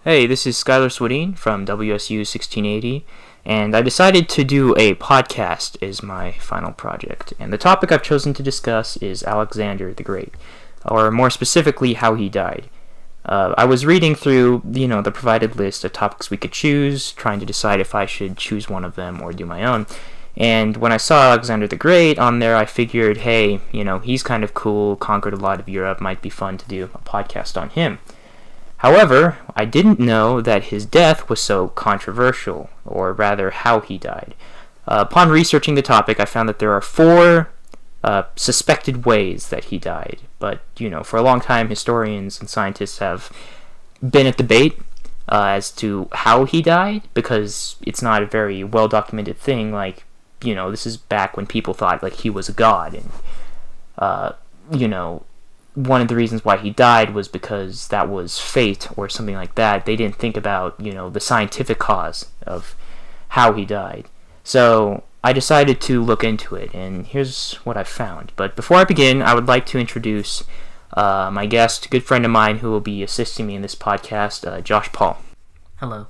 Hey, this is Skylar Swedin from WSU 1680, and I decided to do a podcast as my final project. And the topic I've chosen to discuss is Alexander the Great, or more specifically, how he died. I was reading through, the provided list of topics we could choose, trying to decide if I should choose one of them or do my own. And when I saw Alexander the Great on there, I figured, hey, he's kind of cool, conquered a lot of Europe, might be fun to do a podcast on him. However, I didn't know that his death was so controversial, or rather how he died. Upon researching the topic, I found that there are four suspected ways that he died. But, for a long time, historians and scientists have been at debate as to how he died, because it's not a very well-documented thing. Like, this is back when people thought, like, he was a god, and, one of the reasons why he died was because that was fate or something like that. They didn't think about, the scientific cause of how he died. So I decided to look into it, and here's what I found. But before I begin, I would like to introduce my guest, a good friend of mine who will be assisting me in this podcast, Josh Paul. Hello.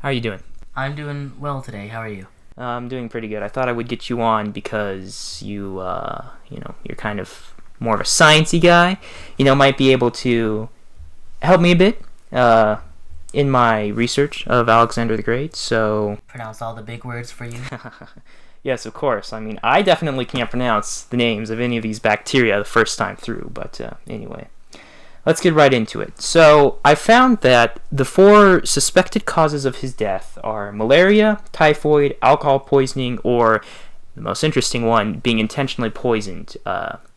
How are you doing? I'm doing well today. How are you? I'm doing pretty good. I thought I would get you on because you're kind of more of a sciencey guy, might be able to help me a bit in my research of Alexander the Great. So pronounce all the big words for you. Yes, of course. I mean, I definitely can't pronounce the names of any of these bacteria the first time through, but anyway, let's get right into it. So I found that the four suspected causes of his death are malaria, typhoid, alcohol poisoning, or the most interesting one, being intentionally poisoned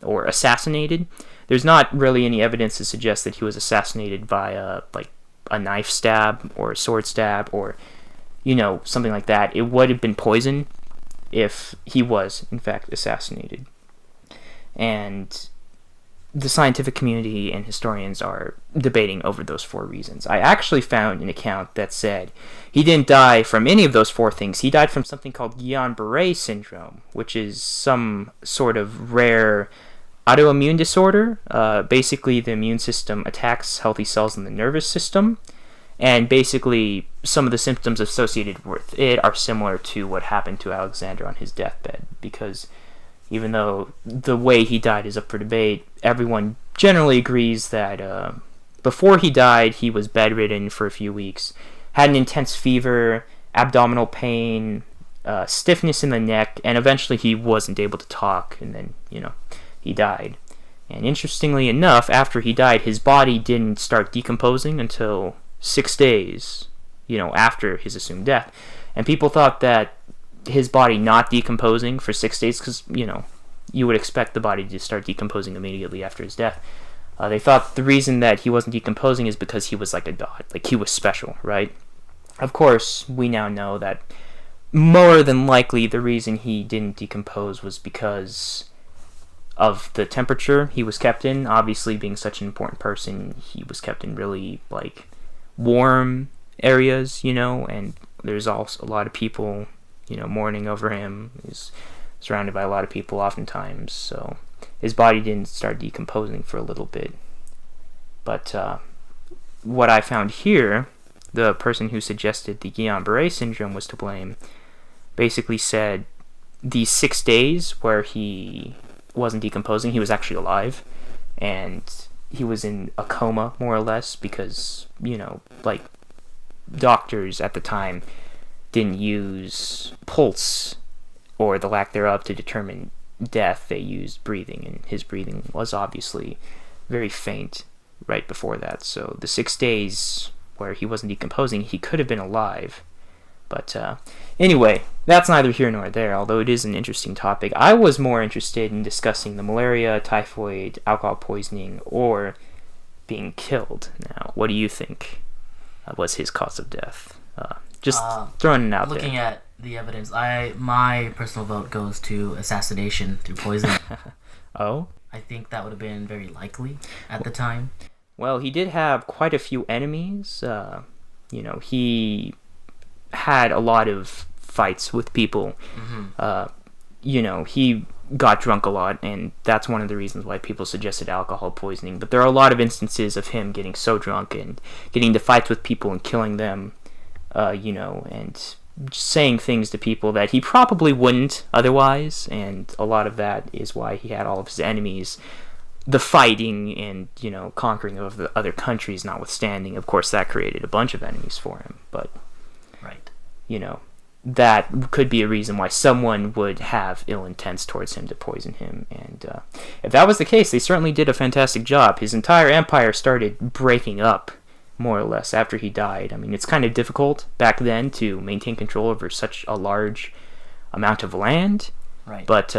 or assassinated. There's not really any evidence to suggest that he was assassinated by a knife stab or a sword stab or, something like that. It would have been poison if he was, in fact, assassinated. And the scientific community and historians are debating over those four reasons. I actually found an account that said he didn't die from any of those four things. He died from something called Guillain-Barré syndrome, which is some sort of rare autoimmune disorder. Basically, the immune system attacks healthy cells in the nervous system, and basically some of the symptoms associated with it are similar to what happened to Alexander on his deathbed, because even though the way he died is up for debate, everyone generally agrees that before he died, he was bedridden for a few weeks, had an intense fever, abdominal pain, stiffness in the neck, and eventually he wasn't able to talk, and then, he died. And interestingly enough, after he died, his body didn't start decomposing until 6 days, after his assumed death. And people thought that his body not decomposing for 6 days, because you would expect the body to start decomposing immediately after his death. They thought the reason that he wasn't decomposing is because he was like a god, like he was special, right? Of course, we now know that more than likely the reason he didn't decompose was because of the temperature he was kept in. Obviously, being such an important person, he was kept in really warm areas, and there's also a lot of people mourning over him. He's surrounded by a lot of people oftentimes, so his body didn't start decomposing for a little bit. But what I found here, the person who suggested the Guillain-Barré syndrome was to blame, basically said these 6 days where he wasn't decomposing, he was actually alive, and he was in a coma, more or less, because, doctors at the time didn't use pulse or the lack thereof to determine death. They used breathing, and his breathing was obviously very faint right before that. So the 6 days where he wasn't decomposing, he could have been alive. But anyway, that's neither here nor there, although it is an interesting topic. I was more interested in discussing the malaria, typhoid, alcohol poisoning, or being killed. Now, what do you think was his cause of death? Just throwing it out there. Looking at the evidence, my personal vote goes to assassination through poison. Oh? I think that would have been very likely at the time. Well, he did have quite a few enemies. He had a lot of fights with people. Mm-hmm. He got drunk a lot, and that's one of the reasons why people suggested alcohol poisoning. But there are a lot of instances of him getting so drunk and getting into fights with people and killing them, and saying things to people that he probably wouldn't otherwise, and a lot of that is why he had all of his enemies. The fighting and, conquering of the other countries notwithstanding, of course, that created a bunch of enemies for him, but, Right. That could be a reason why someone would have ill intents towards him to poison him, and if that was the case, they certainly did a fantastic job. His entire empire started breaking up, more or less, after he died. I mean, it's kind of difficult back then to maintain control over such a large amount of land, Right. but,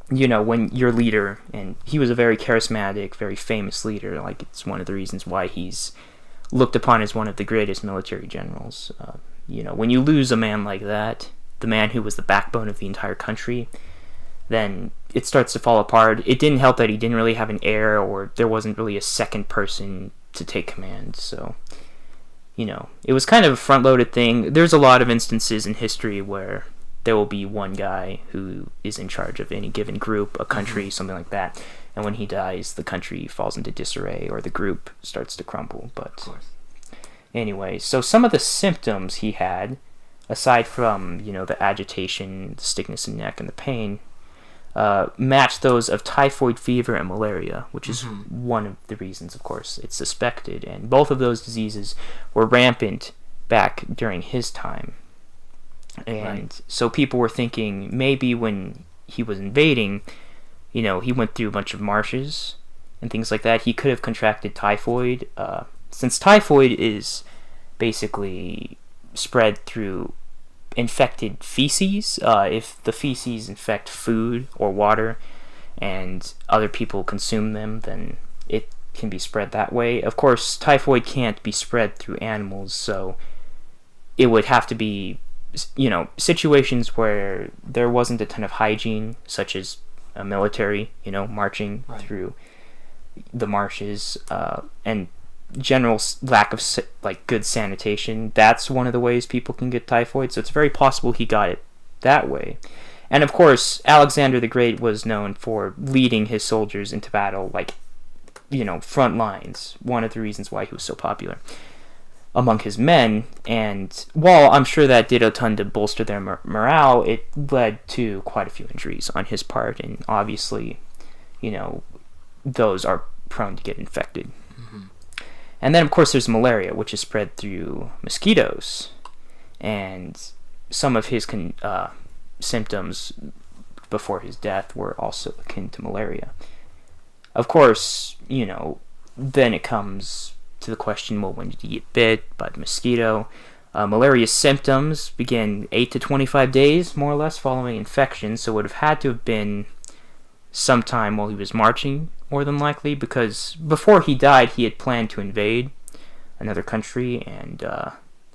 when your leader, and he was a very charismatic, very famous leader, like, it's one of the reasons why he's looked upon as one of the greatest military generals. When you lose a man like that, the man who was the backbone of the entire country, then it starts to fall apart. It didn't help that he didn't really have an heir, or there wasn't really a second person to take command, so, it was kind of a front-loaded thing. There's a lot of instances in history where there will be one guy who is in charge of any given group, a country, something like that, and when he dies, the country falls into disarray, or the group starts to crumble, but... Of course. Anyway, so some of the symptoms he had, aside from, the agitation, the stiffness in the neck, and the pain, matched those of typhoid fever and malaria, which is one of the reasons, of course, it's suspected. And both of those diseases were rampant back during his time. And so people were thinking maybe when he was invading, he went through a bunch of marshes and things like that. He could have contracted typhoid, since typhoid is basically spread through infected feces. If the feces infect food or water and other people consume them, then it can be spread that way. Of course, typhoid can't be spread through animals, so it would have to be, situations where there wasn't a ton of hygiene, such as a military, marching through the marshes, and general lack of good sanitation. That's one of the ways people can get typhoid, so it's very possible he got it that way. And of course, Alexander the Great was known for leading his soldiers into battle, front lines. One of the reasons why he was so popular among his men, and while I'm sure that did a ton to bolster their morale, it led to quite a few injuries on his part, and obviously, those are prone to get infected. And then, of course, there's malaria, which is spread through mosquitoes. And some of his symptoms before his death were also akin to malaria. Of course, then it comes to the question, well, when did he get bit by the mosquito? Malaria's symptoms begin 8 to 25 days, more or less, following infection. So it would have had to have been sometime while he was marching, more than likely, because before he died, he had planned to invade another country, and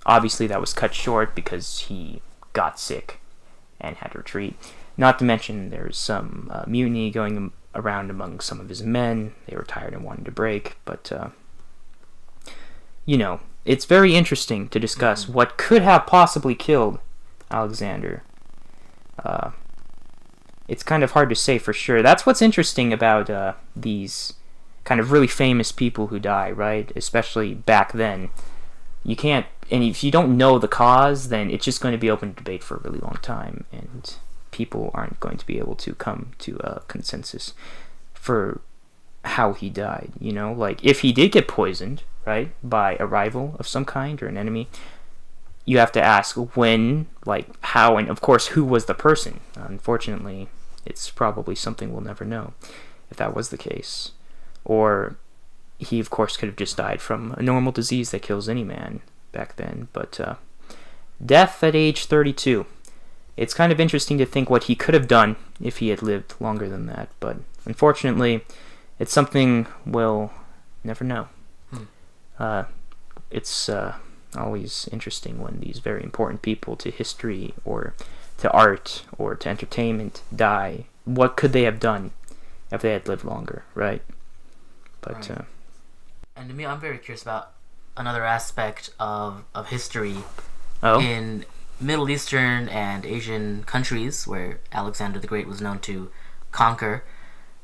obviously that was cut short because he got sick and had to retreat. Not to mention there's some mutiny going around among some of his men. They were tired and wanted to break, but, it's very interesting to discuss what could have possibly killed Alexander. It's kind of hard to say for sure. That's what's interesting about these kind of really famous people who die, right? Especially back then. You can't, and if you don't know the cause, then it's just going to be open to debate for a really long time, and people aren't going to be able to come to a consensus for how he died, if he did get poisoned, right, by a rival of some kind or an enemy, you have to ask when, how, and of course who was the person. Unfortunately, it's probably something we'll never know if that was the case. Or he, of course, could have just died from a normal disease that kills any man back then. But death at age 32. It's kind of interesting to think what he could have done if he had lived longer than that. But unfortunately, it's something we'll never know. It's always interesting when these very important people to history or to art or to entertainment die. What could they have done if they had lived longer, right? But right. And to me, I'm very curious about another aspect of history in Middle Eastern and Asian countries where Alexander the Great was known to conquer,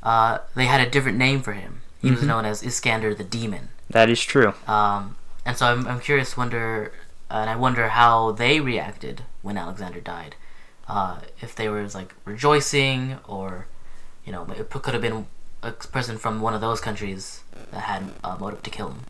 they had a different name for him. He was known as Iskander the Demon. That is true. And so I'm curious, I wonder how they reacted when Alexander died. If they were like rejoicing, or it could have been a person from one of those countries that had a motive to kill him.